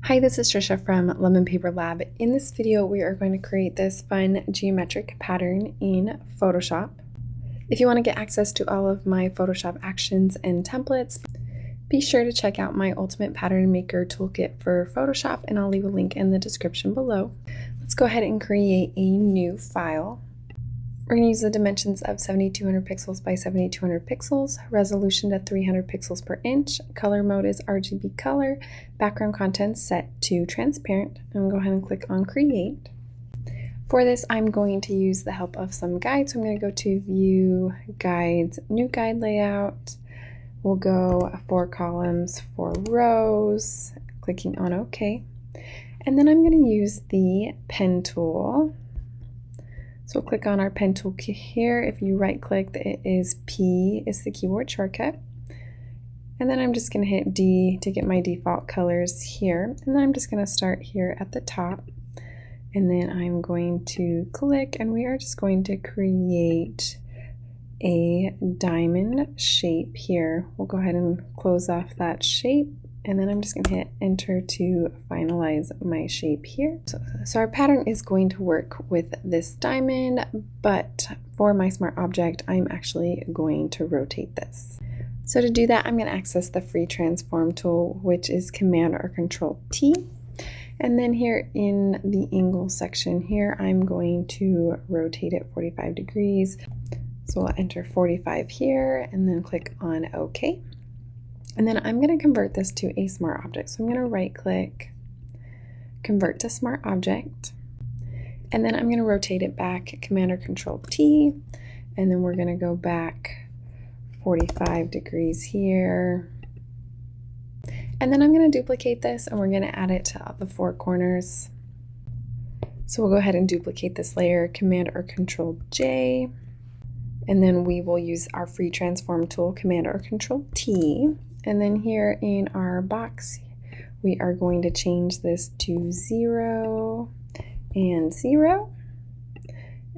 Hi, this is Trisha from Lemon Paper Lab. In this video, we are going to create this fun geometric pattern in Photoshop. If you want to get access to all of my Photoshop actions and templates, be sure to check out my Ultimate Pattern Maker Toolkit for Photoshop, and I'll leave a link in the description below. Let's go ahead and create a new file. We're going to use the dimensions of 7200 pixels by 7200 pixels, resolution to 300 pixels per inch, color mode is RGB color, background content set to transparent. I'm going to go ahead and click on create. For this, I'm going to use the help of some guides. So I'm going to go to view, guides, new guide layout. We'll go 4 columns, 4 rows, clicking on OK. And then I'm going to use the pen tool. So we'll click on our pen tool here. If you right click, it is P is the keyboard shortcut. And then I'm just going to hit D to get my default colors here. And then I'm just going to start here at the top. And then I'm going to click, and we are just going to create a diamond shape here. We'll go ahead and close off that shape. And then I'm just going to hit enter to finalize my shape here. So our pattern is going to work with this diamond, but for my smart object, I'm actually going to rotate this. So to do that, I'm going to access the free transform tool, which is Command or Control T. And then here in the angle section here, I'm going to rotate it 45 degrees. So I'll enter 45 here and then click on OK. And then I'm going to convert this to a smart object. So I'm going to right click, convert to smart object, and then I'm going to rotate it back, Command or Control T, and then we're going to go back 45 degrees here. And then I'm going to duplicate this, and we're going to add it to the 4 corners. So we'll go ahead and duplicate this layer, Command or Control J, and then we will use our free transform tool, Command or Control T. And then here in our box, we are going to change this to 0 and 0.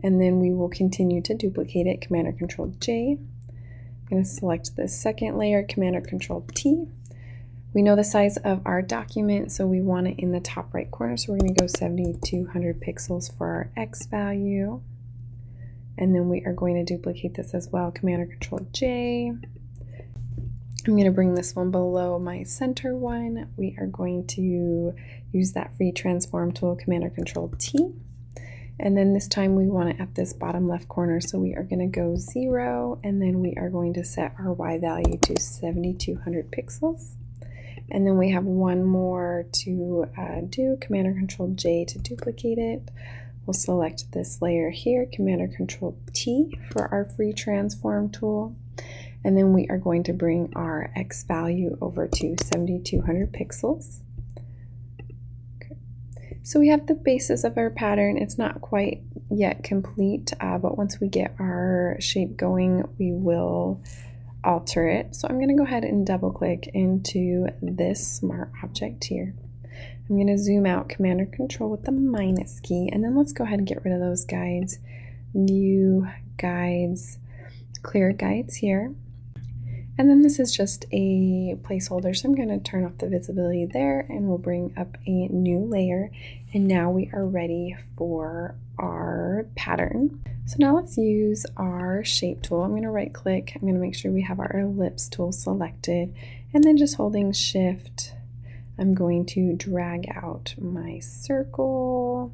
And then we will continue to duplicate it, Command or Control J. I'm going to select the second layer, Command or Control T. We know the size of our document, so we want it in the top right corner. So we're going to go 7200 pixels for our X value. And then we are going to duplicate this as well, Command or Control J. I'm going to bring this one below my center one. We are going to use that free transform tool, Command or Control T. And then this time we want it at this bottom left corner. So we are going to go 0, and then we are going to set our Y value to 7200 pixels. And then we have one more to do, Command or Control J to duplicate it. We'll select this layer here, Command or Control T for our free transform tool. And then we are going to bring our X value over to 7200 pixels. Okay. So we have the basis of our pattern. It's not quite yet complete, but once we get our shape going, we will alter it. So I'm going to go ahead and double click into this smart object here. I'm going to zoom out, Command or Control with the minus key, and then let's go ahead and get rid of those guides. View, guides, clear guides here. And then this is just a placeholder, so I'm going to turn off the visibility there, and we'll bring up a new layer. And now we are ready for our pattern. So now let's use our shape tool. I'm going to right click, I'm going to make sure we have our ellipse tool selected, and then just holding shift, I'm going to drag out my circle.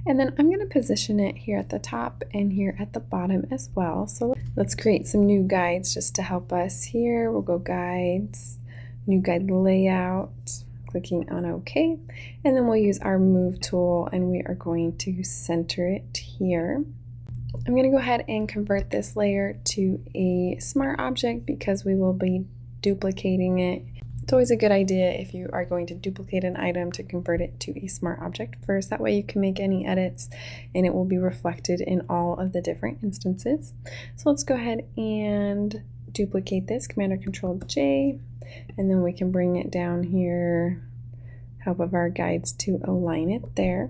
And then I'm going to position it here at the top and here at the bottom as well. So let's create some new guides just to help us here. We'll go guides, new guide layout, clicking on OK. And then we'll use our move tool, and we are going to center it here. I'm going to go ahead and convert this layer to a smart object because we will be duplicating it. It's always a good idea if you are going to duplicate an item to convert it to a smart object first. That way you can make any edits and it will be reflected in all of the different instances. So let's go ahead and duplicate this, Command or Control J, and then we can bring it down here, help of our guides to align it there.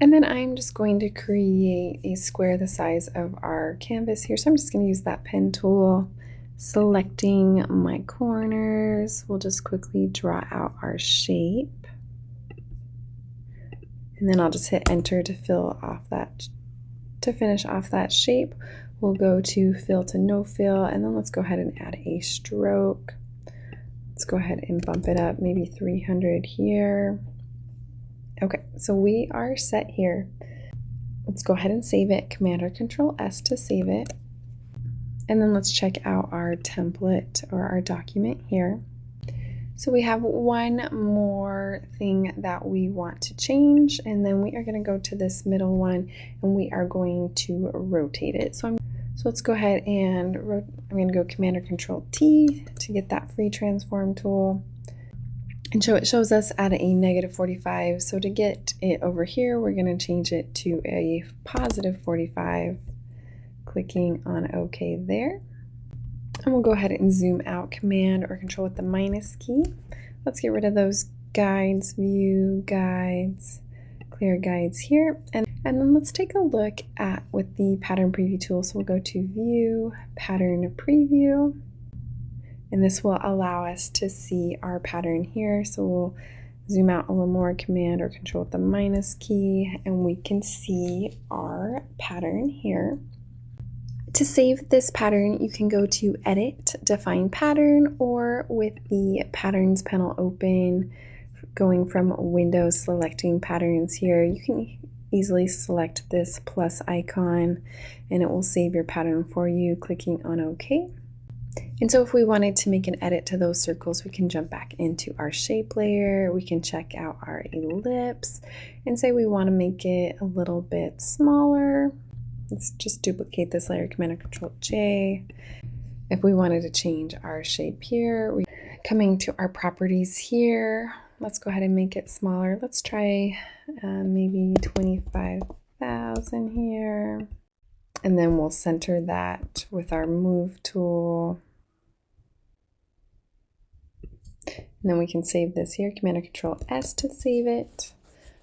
And then I'm just going to create a square the size of our canvas here. So I'm just going to use that pen tool, selecting my corners. We'll just quickly draw out our shape. And then I'll just hit enter to finish off that shape. We'll go to fill to no fill, and then let's go ahead and add a stroke. Let's go ahead and bump it up, maybe 300 here. Okay, so we are set here. Let's go ahead and save it. Command or Control S to save it. And then let's check out our template or our document here. So we have one more thing that we want to change, and then we are going to go to this middle one and we are going to rotate it. So let's go ahead and I'm going to go Command or Control T to get that free transform tool. And so it shows us at a -45. So to get it over here, we're going to change it to a +45, clicking on OK there. And we'll go ahead and zoom out, Command or Control with the minus key. Let's get rid of those guides, view guides, clear guides here. And then let's take a look at with the pattern preview tool. So we'll go to View, Pattern Preview. And this will allow us to see our pattern here. So we'll zoom out a little more, Command or Control with the minus key, and we can see our pattern here. To save this pattern, you can go to Edit, Define Pattern, or with the Patterns panel open, going from Windows, selecting Patterns here, you can easily select this plus icon and it will save your pattern for you, clicking on OK. And so if we wanted to make an edit to those circles, we can jump back into our shape layer, we can check out our ellipse and say we want to make it a little bit smaller. Let's just duplicate this layer, Command or Control J. If we wanted to change our shape here, coming to our properties here, let's go ahead and make it smaller. Let's try maybe 25,000 here. And then we'll center that with our Move tool. And then we can save this here, Command or Control S to save it.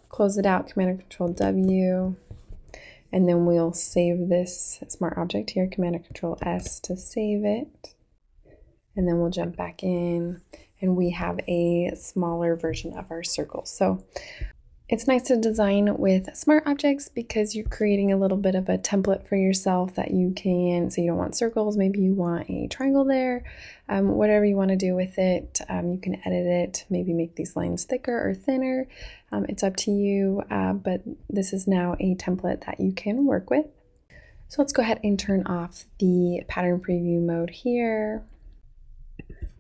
Close it out, Command or Control W. And then we'll save this smart object here, Command or Control S to save it. And then we'll jump back in and we have a smaller version of our circle. So it's nice to design with smart objects because you're creating a little bit of a template for yourself that you can, so you don't want circles, maybe you want a triangle there, whatever you want to do with it. You can edit it, maybe make these lines thicker or thinner. It's up to you, but this is now a template that you can work with. So let's go ahead and turn off the pattern preview mode here.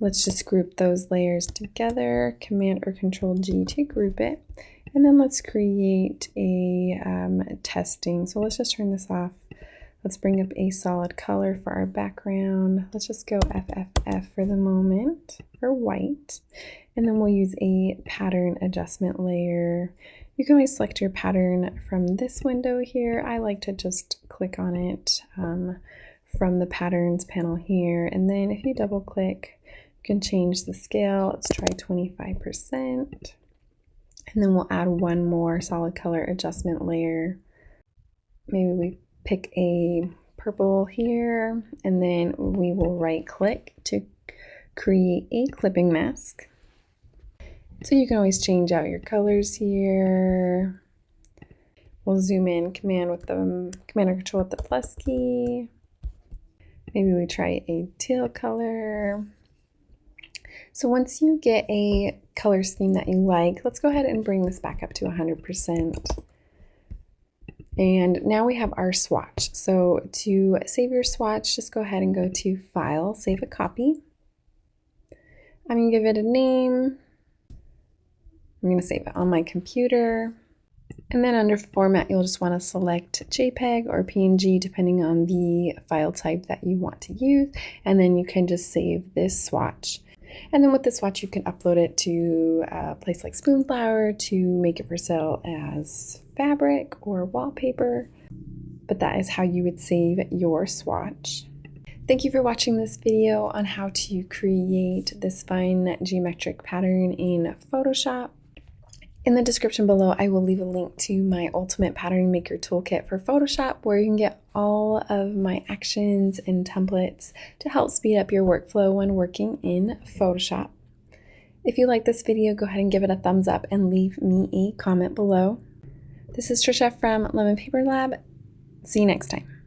Let's just group those layers together, Command or Control G to group it. And then let's create a testing. So let's just turn this off. Let's bring up a solid color for our background. Let's just go FFF for the moment for white. And then we'll use a pattern adjustment layer. You can always select your pattern from this window here. I like to just click on it from the patterns panel here. And then if you double click, you can change the scale. Let's try 25%. And then we'll add one more solid color adjustment layer. Maybe we pick a purple here, and then we will right click to create a clipping mask. So you can always change out your colors here. We'll zoom in, Command or Control with the plus key. Maybe we try a teal color. So once you get a color scheme that you like, let's go ahead and bring this back up to 100%. And now we have our swatch. So to save your swatch, just go ahead and go to File, Save a Copy. I'm going to give it a name. I'm going to save it on my computer. And then under Format, you'll just want to select JPEG or PNG, depending on the file type that you want to use. And then you can just save this swatch. And then with the swatch, you can upload it to a place like Spoonflower to make it for sale as fabric or wallpaper. But that is how you would save your swatch. Thank you for watching this video on how to create this fun geometric pattern in Photoshop. In the description below, I will leave a link to my Ultimate Pattern Maker Toolkit for Photoshop, where you can get all of my actions and templates to help speed up your workflow when working in Photoshop. If you like this video, go ahead and give it a thumbs up and leave me a comment below. This is Trisha from Lemon Paper Lab. See you next time.